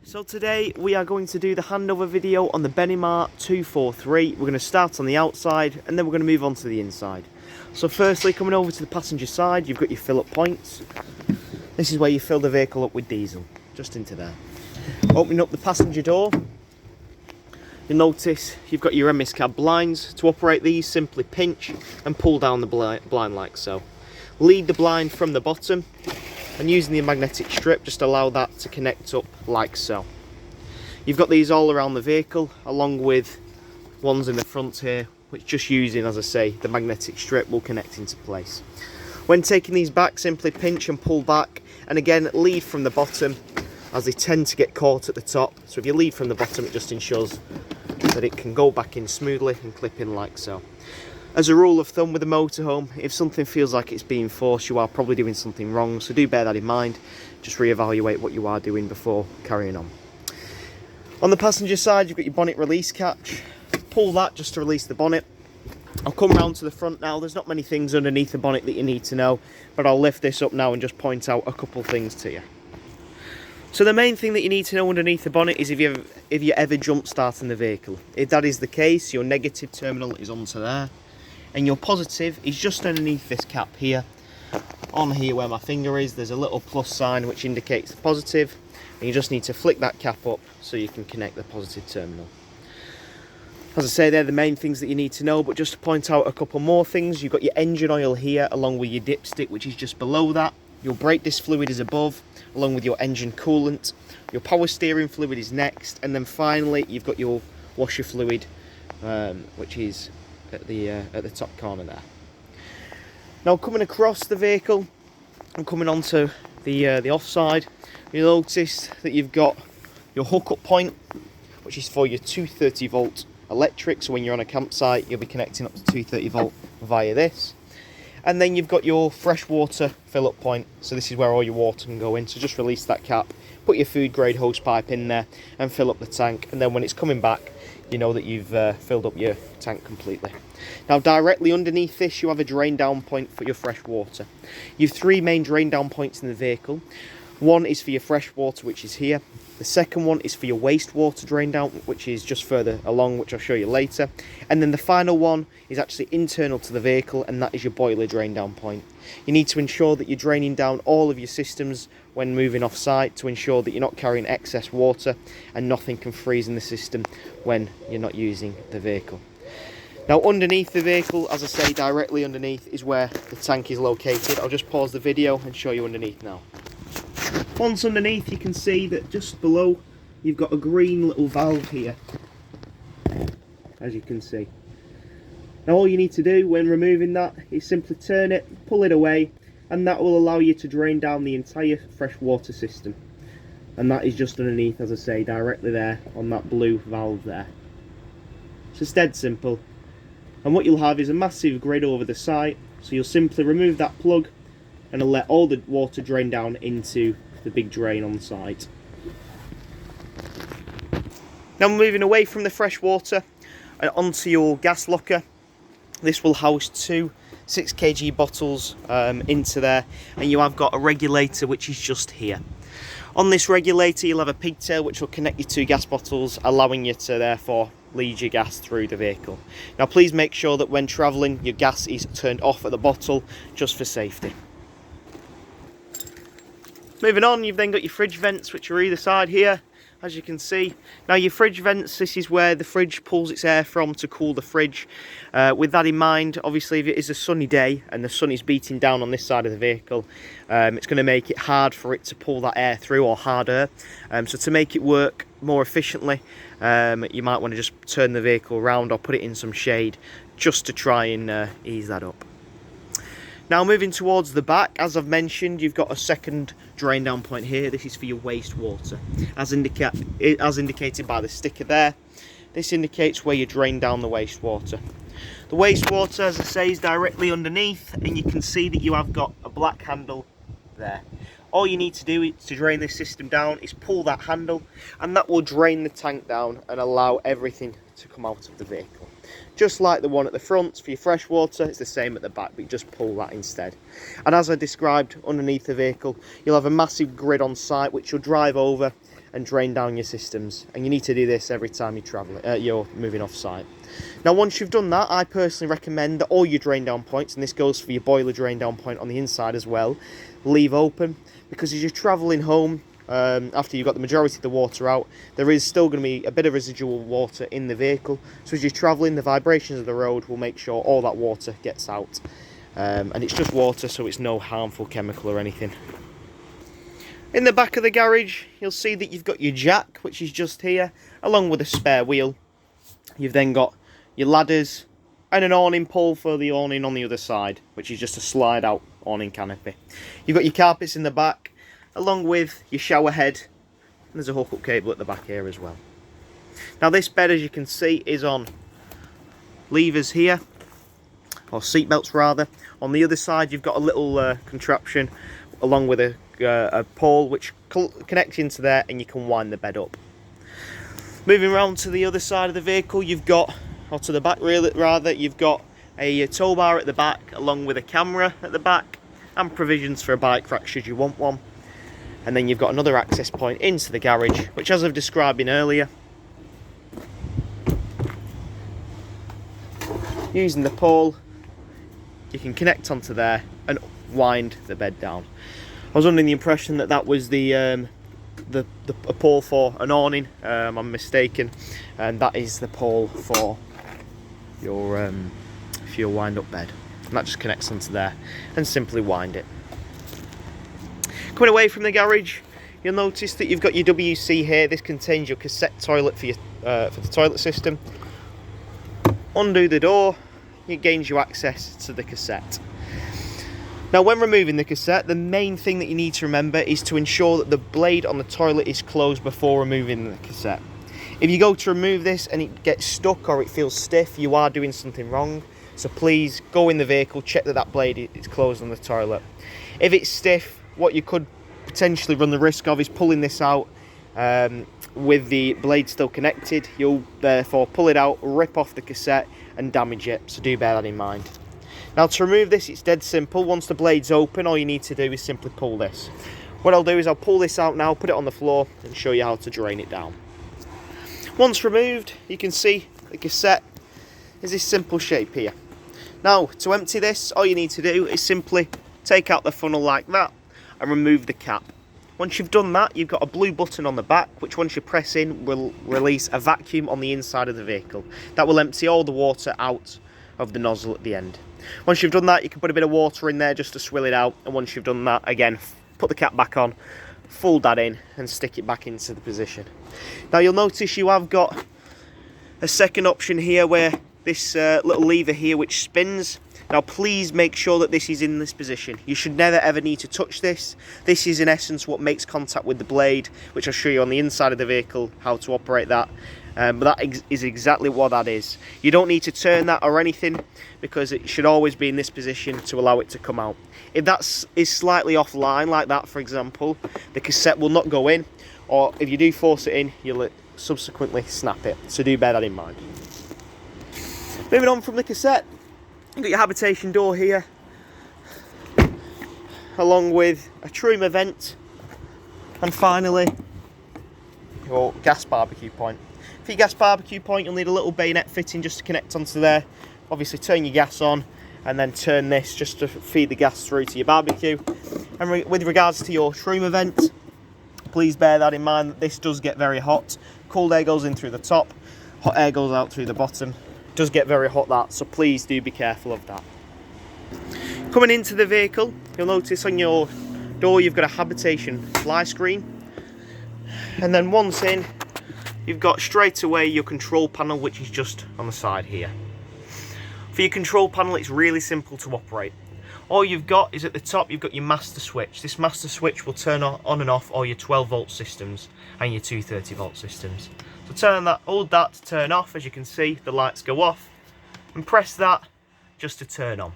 So today we are going to do the handover video on the Benimar 243. We're going to start on the outside and then we're going to move on to the inside. So firstly, coming over to the passenger side, you've got your fill up points. This is where you fill the vehicle up with diesel, just into there. Opening up the passenger door, you'll notice you've got your Emm-Bee blinds. To operate these, simply pinch and pull down the blind like so. Lead the blind from the bottom, and using the magnetic strip, just allow that to connect up like so. You've got these all around the vehicle, along with ones in the front here, which just using, as I say, the magnetic strip will connect into place. When taking these back, simply pinch and pull back, and again lead from the bottom, as they tend to get caught at the top. So if you lead from the bottom, it just ensures that it can go back in smoothly and clip in like so. As a rule of thumb with a motorhome, if something feels like it's being forced, you are probably doing something wrong, so do bear that in mind. Just reevaluate what you are doing before carrying on. On the passenger side, you've got your bonnet release catch. Pull that just to release the bonnet. I'll come round to the front now. There's not many things underneath the bonnet that you need to know, but I'll lift this up now and just point out a couple things to you. So the main thing that you need to know underneath the bonnet is if you ever jump starting the vehicle. If that is the case, your negative terminal is onto there, and your positive is just underneath this cap here. On here where my finger is, there's a little plus sign which indicates the positive, and you just need to flick that cap up so you can connect the positive terminal. As I say, they're the main things that you need to know, but just to point out a couple more things, you've got your engine oil here along with your dipstick, which is just below that. Your brake disc fluid is above, along with your engine coolant. Your power steering fluid is next, and then finally you've got your washer fluid, which is at the top corner there. Now coming across the vehicle and coming onto the offside, you'll notice that you've got your hookup point, which is for your 230 volt electric. So when you're on a campsite, you'll be connecting up to 230 volt via this. And then you've got your freshwater fill-up point. So this is where all your water can go in. So just release that cap, put your food grade hose pipe in there and fill up the tank. And then when it's coming back, you know that you've filled up your tank completely. Now directly underneath this, you have a drain down point for your fresh water. You have three main drain down points in the vehicle. One is for your fresh water, which is here. The second one is for your wastewater drain down, which is just further along, which I'll show you later. And then the final one is actually internal to the vehicle, and that is your boiler drain down point. You need to ensure that you're draining down all of your systems when moving off site to ensure that you're not carrying excess water and nothing can freeze in the system when you're not using the vehicle. Now underneath the vehicle, as I say, directly underneath is where the tank is located. I'll just pause the video and show you underneath now. Once underneath, you can see that just below you've got a green little valve here, as you can see. Now all you need to do when removing that is simply turn it, pull it away, and that will allow you to drain down the entire freshwater system. And that is just underneath, as I say, directly there on that blue valve there. So it's dead simple. And what you'll have is a massive grid over the site, so you'll simply remove that plug and it'll let all the water drain down into the big drain on the site. Now moving away from the fresh water and onto your gas locker. This will house two 6 kg bottles into there, and you have got a regulator which is just here. On this regulator you'll have a pigtail which will connect your two gas bottles, allowing you to therefore lead your gas through the vehicle. Now please make sure that when travelling your gas is turned off at the bottle, just for safety. Moving on, you've then got your fridge vents which are either side here, as you can see. Now your fridge vents, this is where the fridge pulls its air from to cool the fridge. With that in mind, obviously if it is a sunny day and the sun is beating down on this side of the vehicle, it's going to make it hard for it to pull that air through, or harder. So to make it work more efficiently, you might want to just turn the vehicle around or put it in some shade just to try and ease that up. Now moving towards the back, as I've mentioned, you've got a second drain down point here. This is for your wastewater. As indicated by the sticker there, this indicates where you drain down the wastewater. The wastewater, as I say, is directly underneath, and you can see that you have got a black handle there. All you need to do to drain this system down is pull that handle, and that will drain the tank down and allow everything to come out of the vehicle. Just like the one at the front for your fresh water, it's the same at the back, but you just pull that instead. And as I described, underneath the vehicle, you'll have a massive grid on site which you'll drive over and drain down your systems. And you need to do this every time you're moving off site. Now once you've done that, I personally recommend that all your drain down points, and this goes for your boiler drain down point on the inside as well, leave open, because as you're travelling home, after you've got the majority of the water out, there is still going to be a bit of residual water in the vehicle. So as you're travelling, the vibrations of the road will make sure all that water gets out. And it's just water, so it's no harmful chemical or anything. In the back of the garage, you'll see that you've got your jack, which is just here, along with a spare wheel. You've then got your ladders and an awning pole for the awning on the other side, which is just a slide out awning canopy. You've got your carpets in the back, along with your shower head, and there's a hookup cable at the back here as well. Now this bed, as you can see, is on levers here, or seat belts rather. On the other side you've got a little contraption along with a pole which connects into there, and you can wind the bed up. Moving around to the other side of the vehicle, you've got, or to the back rather, you've got a tow bar at the back along with a camera at the back and provisions for a bike rack should you want one. And then you've got another access point into the garage, which, as I've described earlier, using the pole, you can connect onto there and wind the bed down. I was under the impression that that was a pole for an awning. I'm mistaken, and that is the pole for your wind-up bed. And that just connects onto there, and simply wind it. Coming away from the garage, you'll notice that you've got your WC here. This contains your cassette toilet for the toilet system. Undo the door, it gains you access to the cassette. Now when removing the cassette, the main thing that you need to remember is to ensure that the blade on the toilet is closed before removing the cassette. If you go to remove this and it gets stuck or it feels stiff, you are doing something wrong. So please go in the vehicle, check that that blade is closed on the toilet. If it's stiff, what you could potentially run the risk of is pulling this out with the blade still connected. You'll therefore pull it out, rip off the cassette and damage it, so do bear that in mind. Now to remove this, it's dead simple. Once the blade's open, all you need to do is simply pull this. What I'll do is I'll pull this out now, put it on the floor and show you how to drain it down. Once removed, you can see the cassette is this simple shape here. Now to empty this, all you need to do is simply take out the funnel like that and remove the cap. Once you've done that, you've got a blue button on the back, which once you press in will release a vacuum on the inside of the vehicle. That will empty all the water out of the nozzle at the end. Once you've done that, you can put a bit of water in there just to swill it out, and once you've done that, again, put the cap back on, fold that in and stick it back into the position. Now you'll notice you have got a second option here where this little lever here which spins. Now please make sure that this is in this position. You should never ever need to touch this. This is in essence what makes contact with the blade, which I'll show you on the inside of the vehicle how to operate that. But that is exactly what that is. You don't need to turn that or anything, because it should always be in this position to allow it to come out. If that is slightly offline like that, for example, the cassette will not go in, or if you do force it in, you'll subsequently snap it. So do bear that in mind. Moving on from the cassette, you've got your habitation door here, along with a truma vent, and finally your gas barbecue point. For your gas barbecue point, you'll need a little bayonet fitting just to connect onto there. Obviously turn your gas on and then turn this just to feed the gas through to your barbecue. And with regards to your truma vent, please bear that in mind that this does get very hot. Cold air goes in through the top, hot air goes out through the bottom. It does get very hot, that, so please do be careful of that. Coming into the vehicle, you'll notice on your door you've got a habitation fly screen, and then once in, you've got straight away your control panel, which is just on the side here. For your control panel, it's really simple to operate. All you've got is at the top, you've got your master switch. This master switch will turn on and off all your 12 volt systems and your 230 volt systems. So hold that to turn off. As you can see, the lights go off, and press that just to turn on.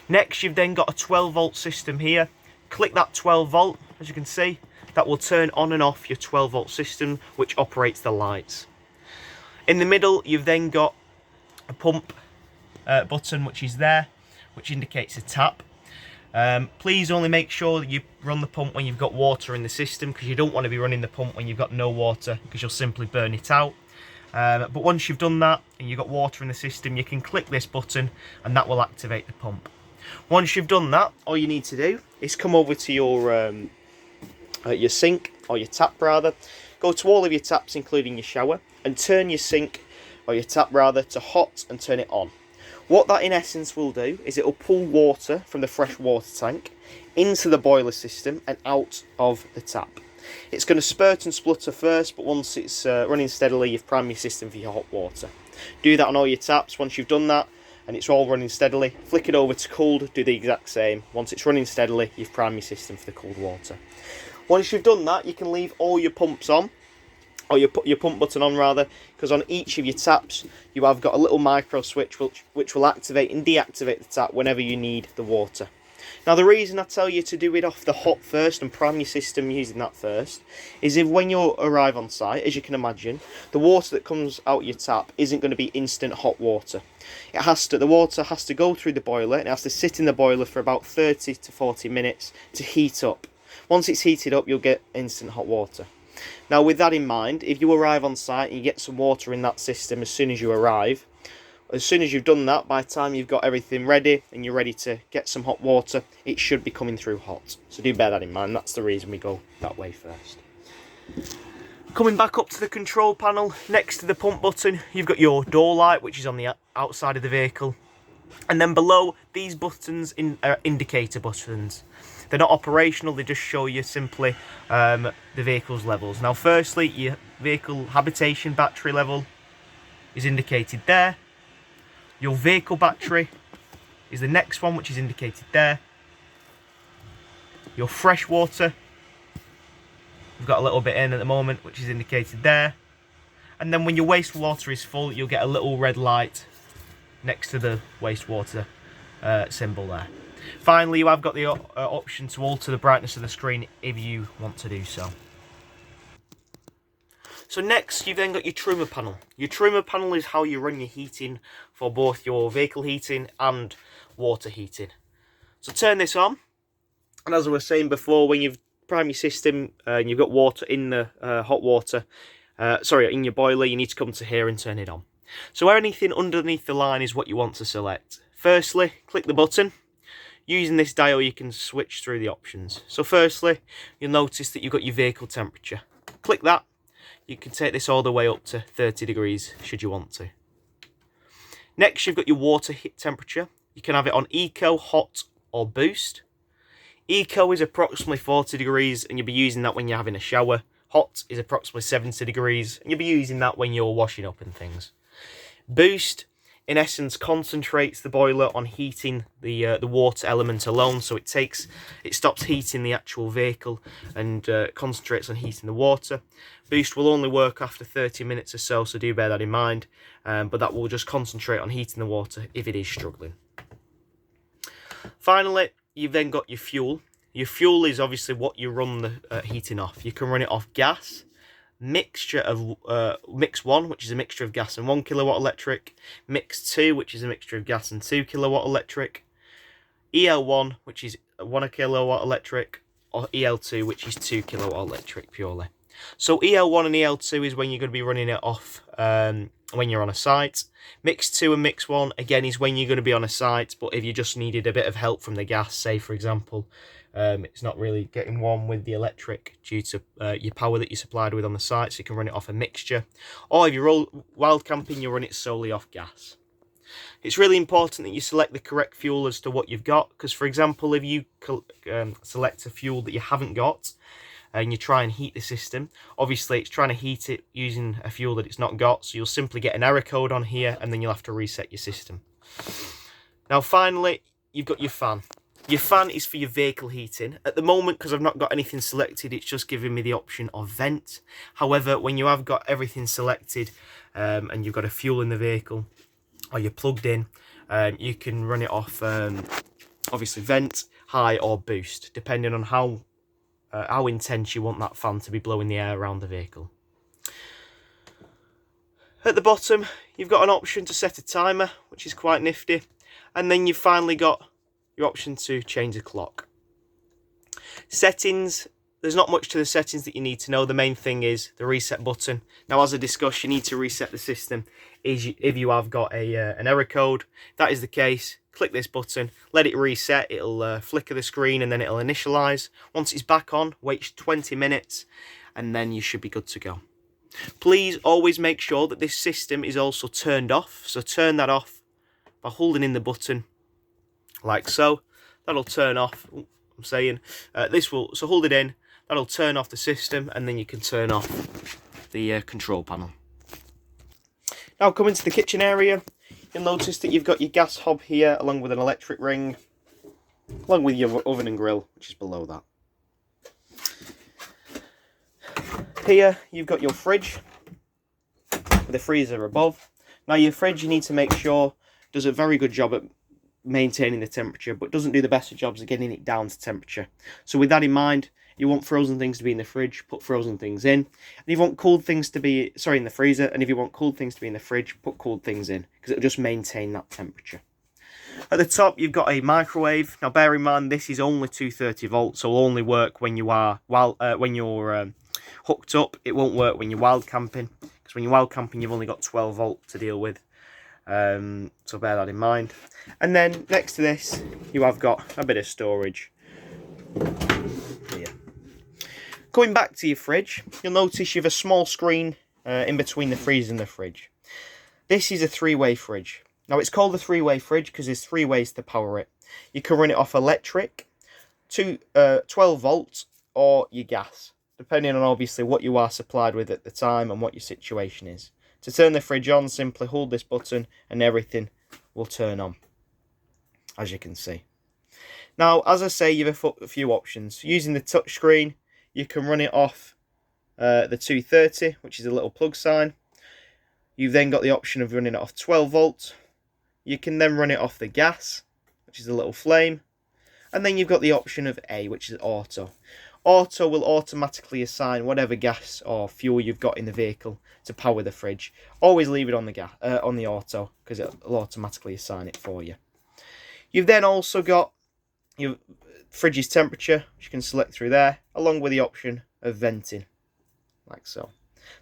Next, you've then got a 12 volt system here. Click that 12 volt, as you can see, that will turn on and off your 12 volt system, which operates the lights. In the middle, you've then got a pump button, which is there, which indicates a tap. Please only make sure that you run the pump when you've got water in the system, because you don't want to be running the pump when you've got no water, because you'll simply burn it out. But once you've done that and you've got water in the system, you can click this button and that will activate the pump. Once you've done that, all you need to do is come over to your sink, or your tap rather. Go to all of your taps, including your shower, and turn your sink, or your tap rather, to hot and turn it on. What that in essence will do is it will pull water from the fresh water tank into the boiler system and out of the tap. It's going to spurt and splutter first, but once it's running steadily, you've primed your system for your hot water. Do that on all your taps. Once you've done that and it's all running steadily, flick it over to cooled, do the exact same. Once it's running steadily, you've primed your system for the cold water. Once you've done that, you can leave all your pumps on, or your pump button on rather, because on each of your taps you have got a little micro switch which will activate and deactivate the tap whenever you need the water. Now the reason I tell you to do it off the hot first and prime your system using that first is if when you arrive on site, as you can imagine, the water that comes out your tap isn't going to be instant hot water. The water has to go through the boiler, and it has to sit in the boiler for about 30 to 40 minutes to heat up. Once it's heated up, you'll get instant hot water. Now with that in mind, if you arrive on site and you get some water in that system as soon as you arrive, as soon as you've done that, by the time you've got everything ready and you're ready to get some hot water, it should be coming through hot. So do bear that in mind, that's the reason we go that way first. Coming back up to the control panel, next to the pump button, you've got your door light, which is on the outside of the vehicle. And then below, these buttons are indicator buttons. They're not operational, they just show you simply the vehicle's levels. Now firstly, your vehicle habitation battery level is indicated there. Your vehicle battery is the next one, which is indicated there. Your fresh water, we've got a little bit in at the moment, which is indicated there. And then when your wastewater is full, you'll get a little red light next to the wastewater symbol there. Finally, you have got the option to alter the brightness of the screen if you want to do so. So next, you've then got your trimmer panel. Your trimmer panel is how you run your heating for both your vehicle heating and water heating. So turn this on, and as I was saying before, when you've primed your system and you've got water in the hot water, in your boiler, you need to come to here and turn it on. So anything underneath the line is what you want to select. Firstly, click the button. Using this dial, you can switch through the options. So firstly, you'll notice that you've got your vehicle temperature. Click that. You can take this all the way up to 30 degrees should you want to. Next, you've got your water heat temperature. You can have it on Eco, Hot or Boost. Eco is approximately 40 degrees and you'll be using that when you're having a shower. Hot is approximately 70 degrees and you'll be using that when you're washing up and things. Boost, in essence, concentrates the boiler on heating the water element alone, so it stops heating the actual vehicle and concentrates on heating the water. Boost will only work after 30 minutes or so do bear that in mind, but that will just concentrate on heating the water if it is struggling. Finally, you've then got your fuel. Your fuel is obviously what you run the heating off. You can run it off gas, mixture of mix 1, which is a mixture of gas and 1 kilowatt electric, mix 2, which is a mixture of gas and 2 kilowatt electric, EL1, which is 1 kilowatt electric, or EL2, which is 2 kilowatt electric purely. So EL1 and EL2 is when you're going to be running it off when you're on a site. Mix 2 and mix 1 again is when you're going to be on a site, but if you just needed a bit of help from the gas, say for example, it's not really getting warm with the electric due to your power that you're supplied with on the site, so you can run it off a mixture. Or if you're wild camping, you run it solely off gas. It's really important that you select the correct fuel as to what you've got, because for example, if you select a fuel that you haven't got and you try and heat the system, obviously it's trying to heat it using a fuel that it's not got, so you'll simply get an error code on here and then you'll have to reset your system. Now finally, you've got your fan. Your fan is for your vehicle heating. At the moment, because I've not got anything selected, it's just giving me the option of vent. However, when you have got everything selected and you've got a fuel in the vehicle or you're plugged in, you can run it off obviously vent, high or boost, depending on how intense you want that fan to be blowing the air around the vehicle. At the bottom, you've got an option to set a timer, which is quite nifty. And then you've finally got your option to change the clock. Settings, there's not much to the settings that you need to know. The main thing is the reset button. Now, as I discussed, you need to reset the system if you have got an error code. If that is the case, click this button, let it reset, it'll flicker the screen and then it'll initialize. Once it's back on, wait 20 minutes and then you should be good to go. Please always make sure that this system is also turned off. So turn that off by holding in the button like so. That'll turn off. I'm saying so hold it in, that'll turn off the system and then you can turn off the control panel. Now coming to the kitchen area, you'll notice that you've got your gas hob here along with an electric ring, along with your oven and grill, which is below that. Here you've got your fridge with a freezer above. Now your fridge, you need to make sure does a very good job at maintaining the temperature, but doesn't do the best of jobs at getting it down to temperature. So with that in mind, you want frozen things to be in the fridge, put frozen things in. And if you want cooled things to be, in the freezer, and if you want cooled things to be in the fridge, put cooled things in, because it'll just maintain that temperature. At the top, you've got a microwave. Now bear in mind, this is only 230 volts, so it'll only work when you are, when you're hooked up. It won't work when you're wild camping, because when you're wild camping, you've only got 12 volt to deal with. So bear that in mind. And then next to this you have got a bit of storage here. Going back to your fridge, you'll notice you have a small screen in between the freezer and the fridge. This is a three-way fridge. Now it's called a three-way fridge because there's three ways to power it. You can run it off electric, 12 volts, or your gas, depending on obviously what you are supplied with at the time and what your situation is. To turn the fridge on, simply hold this button and everything will turn on, as you can see. Now, as I say, you have a few options. Using the touch screen, you can run it off the 230, which is a little plug sign. You've then got the option of running it off 12 volts. You can then run it off the gas, which is a little flame. And then you've got the option of A, which is auto. Auto will automatically assign whatever gas or fuel you've got in the vehicle to power the fridge. Always leave it on the auto, because it'll automatically assign it for you. You've then also got your fridge's temperature, which you can select through there, along with the option of venting, like so.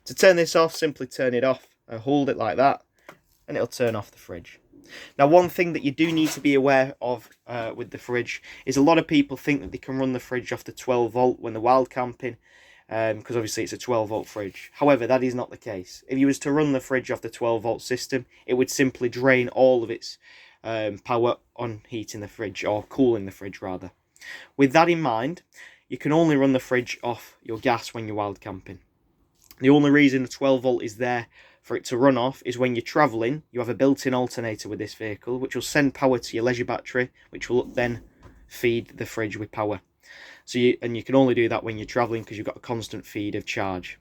To turn this off, simply turn it off and hold it like that, and it'll turn off the fridge. Now, one thing that you do need to be aware of with the fridge is a lot of people think that they can run the fridge off the 12 volt when they're wild camping, because obviously it's a 12 volt fridge. However, that is not the case. If you was to run the fridge off the 12 volt system, it would simply drain all of its power on heating the fridge, or cooling the fridge rather. With that in mind, you can only run the fridge off your gas when you're wild camping. The only reason the 12 volt is there for it to run off is when you're travelling. You have a built-in alternator with this vehicle, which will send power to your leisure battery, which will then feed the fridge with power. So you can only do that when you're travelling, because you've got a constant feed of charge.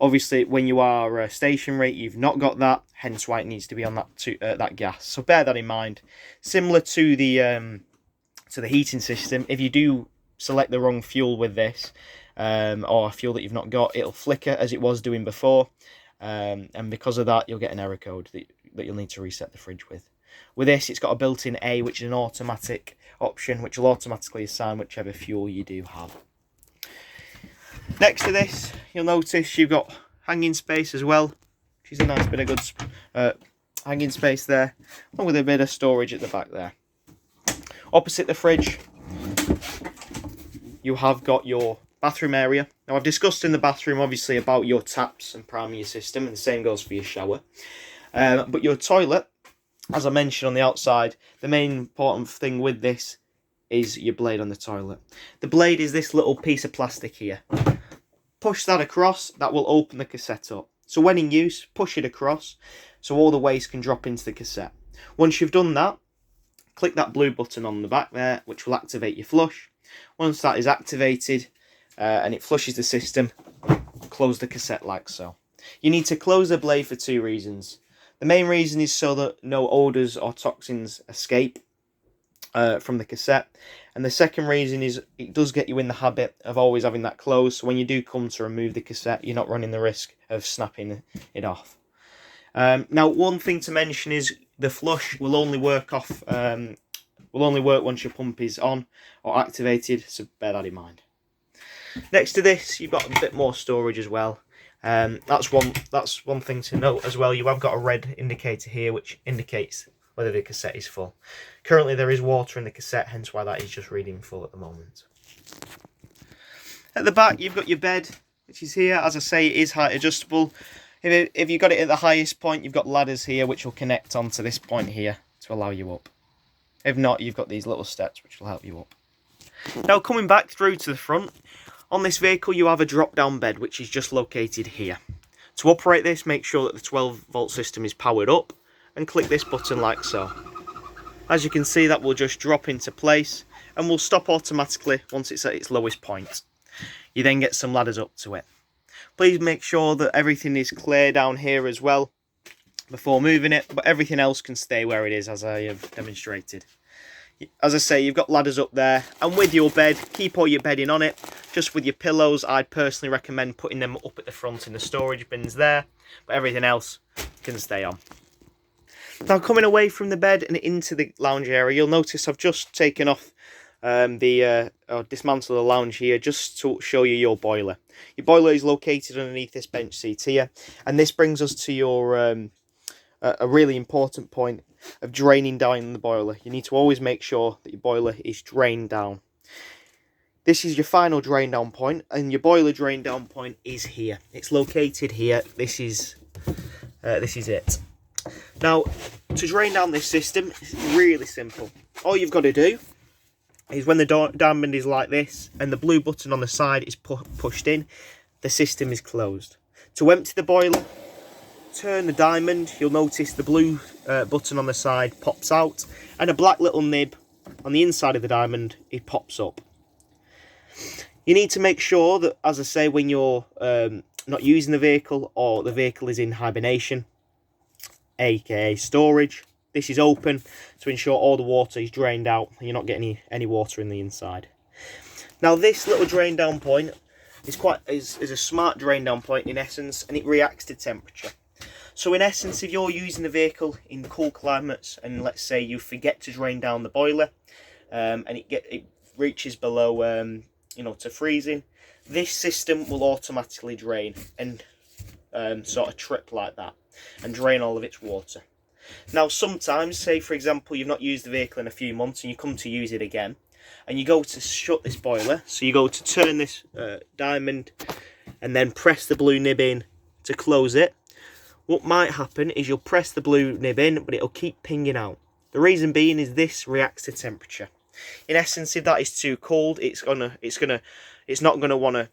Obviously, when you are stationary, you've not got that, hence why it needs to be on that gas. So bear that in mind. Similar to the heating system, if you do select the wrong fuel with this, or a fuel that you've not got, it'll flicker as it was doing before. And because of that, you'll get an error code that you'll need to reset the fridge with. With this, it's got a built-in A, which is an automatic option, which will automatically assign whichever fuel you do have. Next to this, you'll notice you've got hanging space as well, which is a nice bit of good hanging space there, along with a bit of storage at the back there. Opposite the fridge, you have got your bathroom area. Now, I've discussed in the bathroom obviously about your taps and priming your system, and the same goes for your shower. But your toilet, as I mentioned on the outside, the main important thing with this is your blade on the toilet. The blade is this little piece of plastic here. Push that across, that will open the cassette up. So when in use, push it across so all the waste can drop into the cassette. Once you've done that, click that blue button on the back there, which will activate your flush. Once that is activated, and it flushes the system, close the cassette like so. You need to close the blade for two reasons. The main reason is so that no odours or toxins escape from the cassette, and the second reason is it does get you in the habit of always having that closed, so when you do come to remove the cassette, you're not running the risk of snapping it off. Now, one thing to mention is the flush will only work off will only work once your pump is on or activated, so bear that in mind. Next to this, you've got a bit more storage as well. That's one thing to note as well. You have got a red indicator here which indicates whether the cassette is full. Currently there is water in the cassette, hence why that is just reading full at the moment. At the back you've got your bed, which is here. As I say, it is height adjustable. If you've got it at the highest point, you've got ladders here which will connect onto this point here to allow you up. If not, you've got these little steps which will help you up. Now coming back through to the front, on this vehicle you have a drop down bed which is just located here. To operate this, make sure that the 12 volt system is powered up and click this button like so. As you can see, that will just drop into place and will stop automatically once it's at its lowest point. You then get some ladders up to it. Please make sure that everything is clear down here as well before moving it, but everything else can stay where it is as I have demonstrated. As I say, you've got ladders up there, and with your bed, keep all your bedding on it. Just with your pillows, I'd personally recommend putting them up at the front in the storage bins there, but everything else can stay on. Now coming away from the bed and into the lounge area, you'll notice I've just taken off dismantle the lounge here just to show you your boiler. Your boiler is located underneath this bench seat here, and this brings us to your a really important point of draining down the boiler. You need to always make sure that your boiler is drained down. This is your final drain down point, and your boiler drain down point is here. It's located here. This is it. Now, to drain down this system, it's really simple. All you've got to do is when the diamond is like this and the blue button on the side is pushed in, the system is closed. To empty the boiler, turn the diamond. You'll notice the blue button on the side pops out, and a black little nib on the inside of the diamond, it pops up. You need to make sure that, as I say, when you're not using the vehicle or the vehicle is in hibernation, aka storage, this is open to ensure all the water is drained out and you're not getting any water in the inside. Now this little drain down point is a smart drain down point in essence, and it reacts to temperature. So in essence, if you're using the vehicle in cool climates and let's say you forget to drain down the boiler and it reaches below to freezing, this system will automatically drain and sort of trip like that and drain all of its water. Now sometimes, say for example you've not used the vehicle in a few months and you come to use it again and you go to shut this boiler, so you go to turn this diamond and then press the blue nib in to close it, what might happen is you'll press the blue nib in but it'll keep pinging out. The reason being is this reacts to temperature. In essence, if that is too cold, it's not gonna want to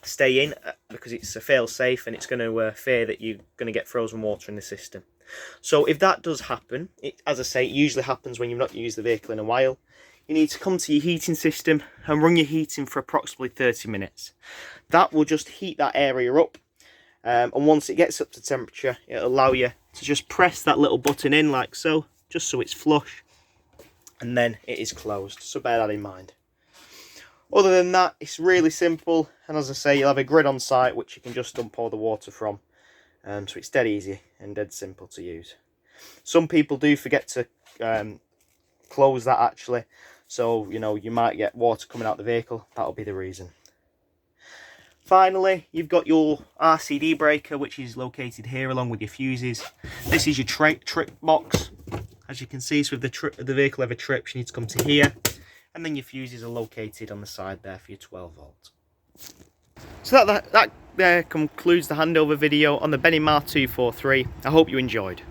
stay in because it's a fail safe and it's going to fear that you're going to get frozen water in the system. So if that does happen, as I say, it usually happens when you've not used the vehicle in a while, you need to come to your heating system and run your heating for approximately 30 minutes. That will just heat that area up, and once it gets up to temperature, it'll allow you to just press that little button in like so, just so it's flush, and then it is closed. So bear that in mind. Other than that, it's really simple, and as I say, you'll have a grid on site which you can just dump all the water from, so it's dead easy and dead simple to use. Some people do forget to close that actually, so you might get water coming out the vehicle. That'll be the reason. Finally, you've got your Rcd breaker, which is located here along with your fuses. This is your trip box. As you can see, so if the vehicle ever trips, you need to come to here. And then your fuses are located on the side there for your 12 volt. So that concludes the handover video on the Benimar 243. I hope you enjoyed.